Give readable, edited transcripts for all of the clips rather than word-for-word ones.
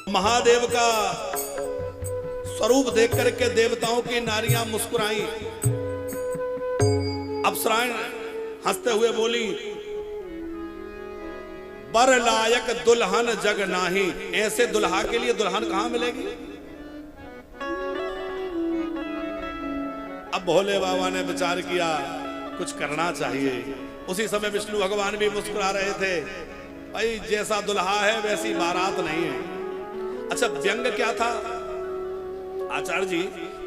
महादेव का स्वरूप देख करके देवताओं की नारियां मुस्कुराई। अप्सराएं हंसते हुए बोली, बर लायक दुल्हन जग नाही। ऐसे दुल्हा के लिए दुल्हन कहां मिलेगी। अब भोले बाबा ने विचार किया कुछ करना चाहिए। उसी समय विष्णु भगवान भी मुस्कुरा रहे थे, भाई जैसा दुल्हा है वैसी बारात नहीं है। अच्छा, व्यंग क्या था आचार्य जी?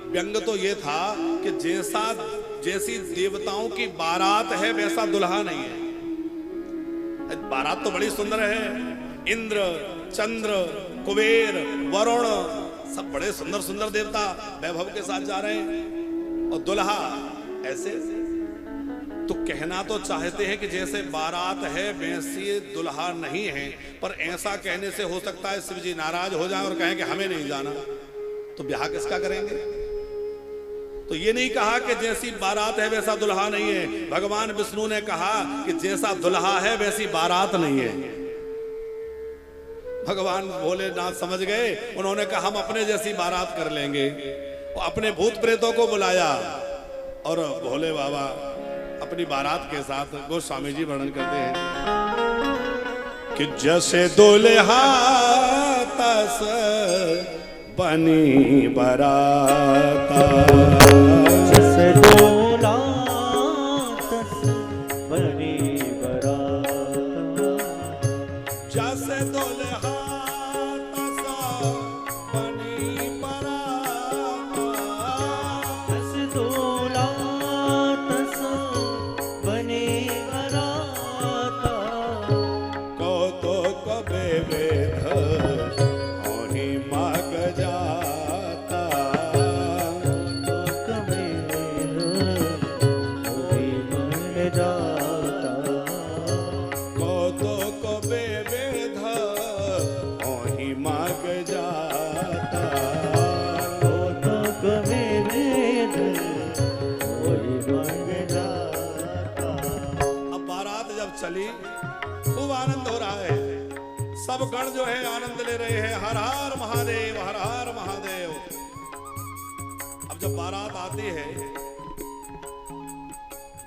व्यंग तो ये था कि जैसी देवताओं की बारात है वैसा दुल्हा नहीं है। बारात तो बड़ी सुंदर है, इंद्र, चंद्र, कुबेर, वरुण सब बड़े सुंदर सुंदर देवता वैभव के साथ जा रहे हैं, और दुल्हा ऐसे। तो कहना तो चाहते हैं कि जैसे बारात है वैसे दुल्हा नहीं है, पर ऐसा कहने से हो सकता है शिव जी नाराज हो जाएं और कहें कि हमें नहीं जाना, तो ब्याह किसका करेंगे। तो ये नहीं कहा कि जैसी बारात है वैसा दुल्हा नहीं है। भगवान विष्णु ने कहा कि जैसा दुल्हा है वैसी बारात नहीं है। भगवान भोलेनाथ समझ गए, उन्होंने कहा हम अपने जैसी बारात कर लेंगे। और अपने भूत प्रेतों को बुलाया और भोले बाबा अपनी बारात के साथ, गोस्वामी जी वर्णन करते हैं कि जैसे दुल्हा तस बनी बराता, जैसे दुल्हा तस बनी बराता, जैसे दुल्हा तस बनी बराता, जैसे दुल्हा तस बनी बराता, कौतुक बेवेद होनी माग जाता, कौतुक बेवेद होनी माग जाता, कौतुक बेवेद होनी माग जाता, कौतुक बेवेद होनी माग जाता। अब बारात जब चली खूब आनंद हो रहा है, सब गण जो है आनंद ले रहे हैं, हर हर महादेव हर हर महादेव। अब जब बारात आती है,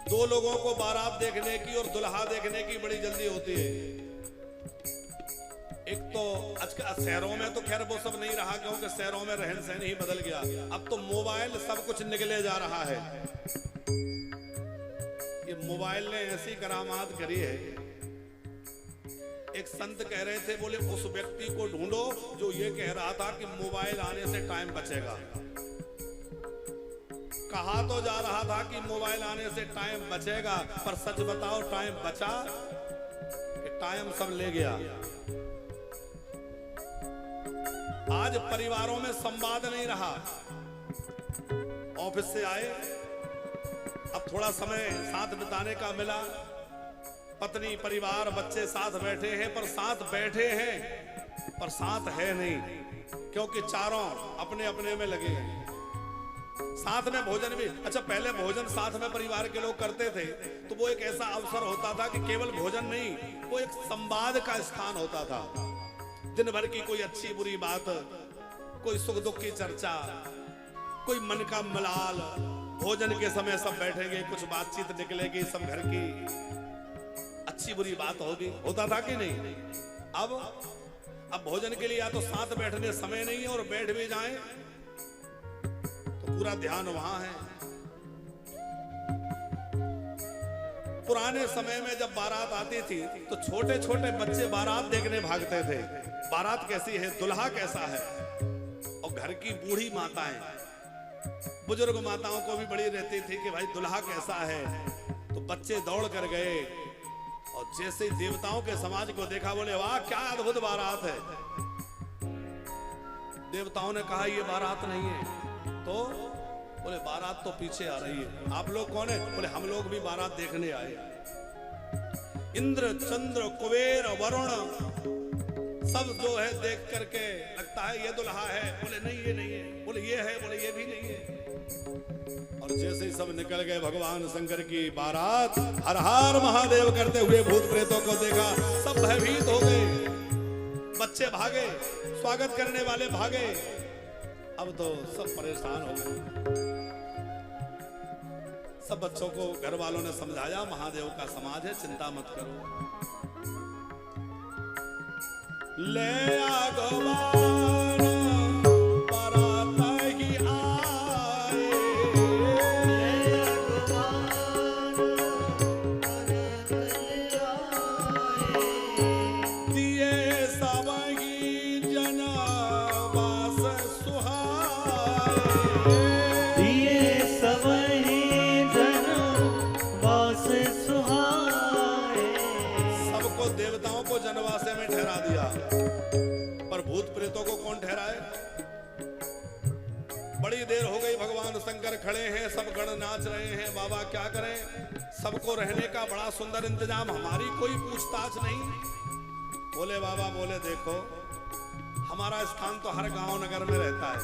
दो लोगों को बारात देखने की और दुल्हा देखने की बड़ी जल्दी होती है। एक तो आजकल शहरों में तो खैर वो सब नहीं रहा, क्योंकि शहरों में रहन सहन ही बदल गया। अब तो मोबाइल सब कुछ निकले जा रहा है। ये मोबाइल ने ऐसी करामात करी है। एक संत कह रहे थे, बोले उस व्यक्ति को ढूंढो जो ये कह रहा था कि मोबाइल आने से टाइम बचेगा। कहा तो जा रहा था कि मोबाइल आने से टाइम बचेगा, पर सच बताओ टाइम बचा कि टाइम सब ले गया। आज परिवारों में संवाद नहीं रहा। ऑफिस से आए, अब थोड़ा समय साथ बिताने का मिला, पत्नी परिवार बच्चे साथ बैठे हैं, पर साथ बैठे हैं पर साथ है नहीं, क्योंकि चारों अपने अपने में लगे हैं। साथ में भोजन भी, अच्छा पहले भोजन साथ में परिवार के लोग करते थे, तो वो एक ऐसा अवसर होता था कि केवल भोजन नहीं, वो एक संवाद का स्थान होता था। दिन भर की कोई अच्छी बुरी बात, कोई सुख दुख की चर्चा, कोई मन का मलाल, भोजन के समय सब बैठेंगे, कुछ बातचीत निकलेगी, सब घर की अच्छी बुरी बात होगी। होता था कि नहीं? अब भोजन के लिए या तो साथ बैठने समय नहीं है, और बैठ भी जाएं तो पूरा ध्यान वहां है। पुराने समय में जब बारात आती थी तो छोटे छोटे बच्चे बारात देखने भागते थे। बारात कैसी है, दुल्हा कैसा है। और घर की बूढ़ी माताएं, बुजुर्ग माताओं को भी बड़ी रहती थी कि भाई दुल्हा कैसा है। तो बच्चे दौड़ कर गए, और जैसे ही देवताओं के समाज को देखा, बोले वाह क्या अद्भुत बारात है। देवताओं ने कहा ये बारात नहीं है। तो बोले बारात तो पीछे आ रही है। आप लोग कौन है? बोले हम लोग भी बारात देखने आए। इंद्र, चंद्र, कुबेर, वरुण सब जो है देख करके लगता है ये दुल्हा है। बोले नहीं ये नहीं है। बोले ये है। बोले ये भी नहीं है। और जैसे ही सब निकल गए, भगवान शंकर की बारात हर हर महादेव करते हुए भूत प्रेतों को देखा, सब भयभीत हो गए। बच्चे भागे, स्वागत करने वाले भागे। अब तो सब परेशान हो गए। सब बच्चों को घर वालों ने समझाया, महादेव का समाज है, चिंता मत करो। ले आ भगवान बरात ही आए, दिए सबही जनवास सुहाए, दिए सबही जनवास सुहाए। सबको देवताओं को जनवासे में ठहरा दिया, पर भूत प्रेतों को कौन ठहराए? बड़ी देर हो गई, भगवान शंकर खड़े हैं, सब गण नाच रहे हैं। बाबा क्या करें, सबको रहने का बड़ा सुंदर इंतजाम, हमारी कोई पूछताछ नहीं। बोले बाबा, बोले देखो हमारा स्थान तो हर गांव नगर में रहता है,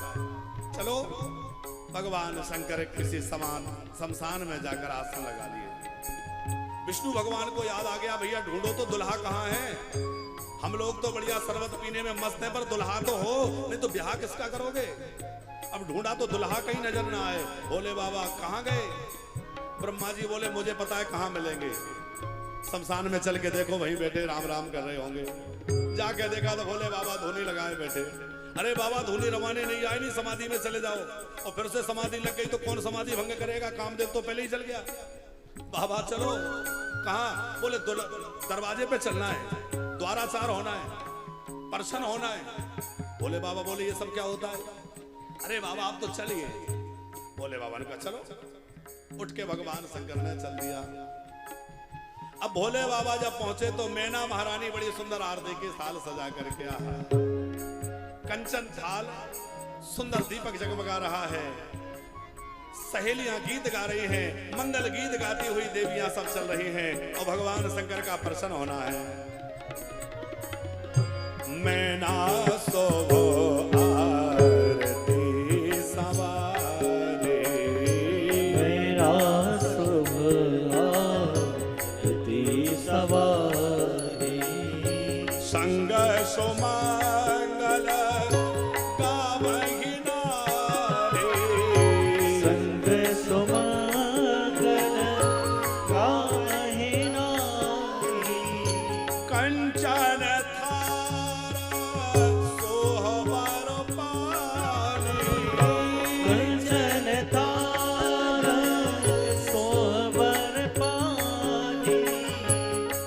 चलो भगवान शंकर किसी शमशान में जाकर आसन लगा लिए। विष्णु भगवान को याद आ गया, भैया ढूंढो तो दुल्हा कहाँ है। हम लोग तो बढ़िया शरबत पीने में मस्त हैं, पर दुल्हा तो हो, नहीं तो ब्याह किसका करोगे। अब ढूंढा तो दुल्हा कहीं नजर ना आए। बोले बाबा कहाँ गए? ब्रह्मा जी बोले मुझे पता है कहाँ मिलेंगे। शमशान में चल के देखो, वहीं बैठे राम राम कर रहे होंगे। जाके देखा तो भोले बाबा धूनी लगाए बैठे। अरे बाबा धूनी रवाने नहीं आए, नहीं समाधि में चले जाओ। और फिर से समाधि लग गई तो कौन समाधि भंग करेगा, कामदेव तो पहले ही चल गया। बाबा चलो, कहाँ? बोले दरवाजे पे चलना है, द्वाराचार होना है, पर्शन होना है। बोले बाबा, बोले ये सब क्या होता है? अरे बाबा आप तो चलिए। बोले बाबा ने कहा चलो। उठ के भगवान शंकर ने चल दिया। अब भोले बाबा जब पहुंचे तो मैना महारानी बड़ी सुंदर आरती की थाल सजा करके आया। कंचन थाल, सुंदर दीपक जगमगा रहा है, सहेलियां गीत गा रही हैं, मंगल गीत गाती हुई देवियां सब चल रही हैं, और भगवान शंकर का प्रसन्न होना है। मैना सोवो आरती सवारे, मैना सोवो आरती सवारे, संग सुमंगल गावहि नारे, संग सुमंगल गावहि नारे, कंचन थार सोहबर पानी, कंचन थार सोहबर पानी,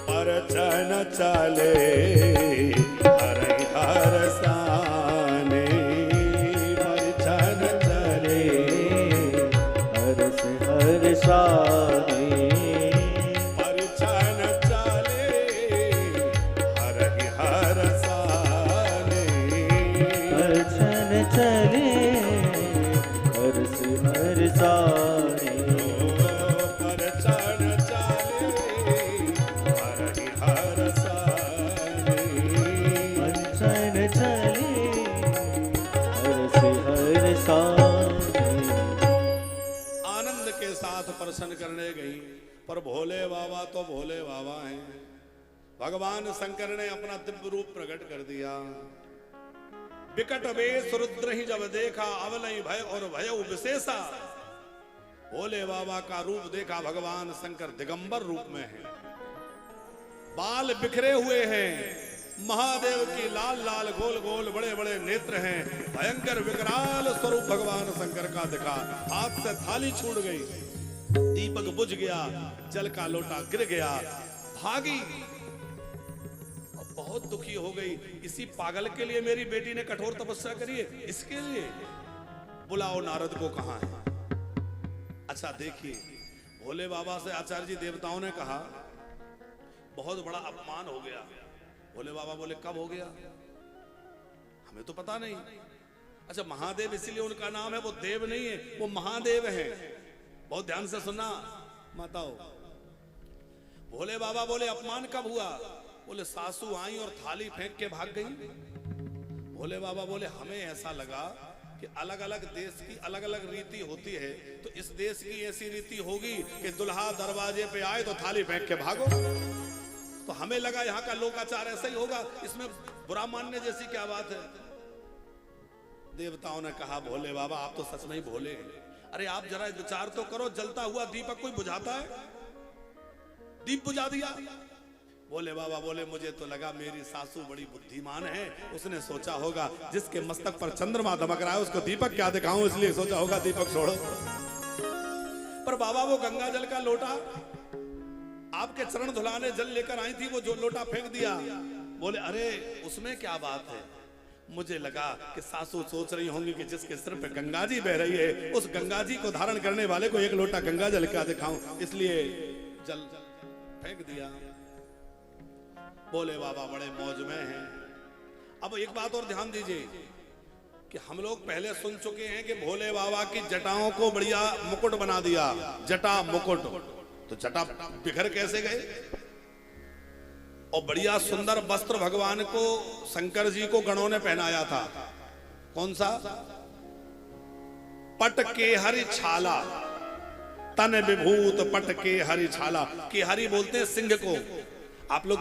परचन चले हरिहर साने, परचन चले हर्ष हर्षाने, परचन चले हरिहर साने, परचन चले हर्ष हर्षाने, परचन चले हरिहर साने, परचन चले हर्ष हर्षाने। आनंद के साथ प्रसन्न करने गई, पर भोले बाबा तो भोले बाबा हैं। भगवान शंकर ने अपना दिव्य रूप प्रकट कर दिया। विकट वेश रुद्र ही जब देखा, अवलय भय और भय विशेषा। भोले बाबा का रूप देखा, भगवान शंकर दिगंबर रूप में है, बाल बिखरे हुए हैं, महादेव की लाल लाल गोल गोल बड़े बड़े नेत्र हैं, भयंकर विकराल स्वरूप भगवान शंकर का दिखा। हाथ से थाली छूट गई, दीपक बुझ गया, जल का लोटा गिर गया, भागी। बहुत दुखी हो गई। इसी पागल के लिए मेरी बेटी ने कठोर तपस्या करी है, इसके लिए बुलाओ नारद को। कहां है? अच्छा देखिए, भोले बाबा से आचार्य जी देवताओं ने कहा बहुत बड़ा अपमान हो गया। भोले बाबा बोले कब हो गया? हमें तो पता नहीं। अच्छा महादेव इसीलिए उनका नाम है, वो देव नहीं है, वो महादेव है। बहुत ध्यान से सुनना माताओ। भोले बाबा बोले अपमान कब हुआ? बोले सासू आई और थाली फेंक के भाग गई। भोले बाबा बोले हमें ऐसा लगा कि अलग अलग देश की अलग अलग रीति होती है, तो इस देश की ऐसी रीति होगी कि दुल्हा दरवाजे पे आए तो थाली फेंक के भागो। तो हमें लगा यहाँ का लोकाचार ऐसा ही होगा, इसमें बुरा मानने जैसी क्या बात है? देवताओं ने कहा भोले बाबा आप तो सच में ही भोले हैं। अरे आप जरा विचार तो करो, जलता हुआ दीपक कोई बुझाता है? दीप बुझा दिया। भोले बाबा बोले मुझे तो लगा मेरी सासू बड़ी बुद्धिमान है, उसने सोचा होगा जिसके मस्तक पर चंद्रमा दमक रहा है उसको दीपक क्या दिखाऊं, इसलिए सोचा होगा दीपक छोड़ो। पर बाबा वो गंगा जल का लोटा आपके चरण धुलाने जल लेकर आई थी, वो जो लोटा फेंक दिया। बोले अरे उसमें क्या बात है? मुझे लगा कि सासू सोच रही होंगी कि जिसके सिर पे गंगा जी बह रही है उस गंगा जी को धारण करने वाले को एक लोटा गंगा जल क्या दिखाऊं, इसलिए जल फेंक दिया। बोले बाबा बड़े मौज में हैं। अब एक बात और ध्यान दीजिए कि हम लोग पहले सुन चुके हैं कि भोले बाबा की जटाओं को बढ़िया मुकुट बना दिया, जटा मुकुट। तो जटा बिखर कैसे गए? और बढ़िया सुंदर वस्त्र भगवान को शंकर जी को गणों ने पहनाया था। कौन सा? पट के हरि छाला, तन विभूत पट के हरि छाला। के हरि बोलते हैं सिंह को। आप लोग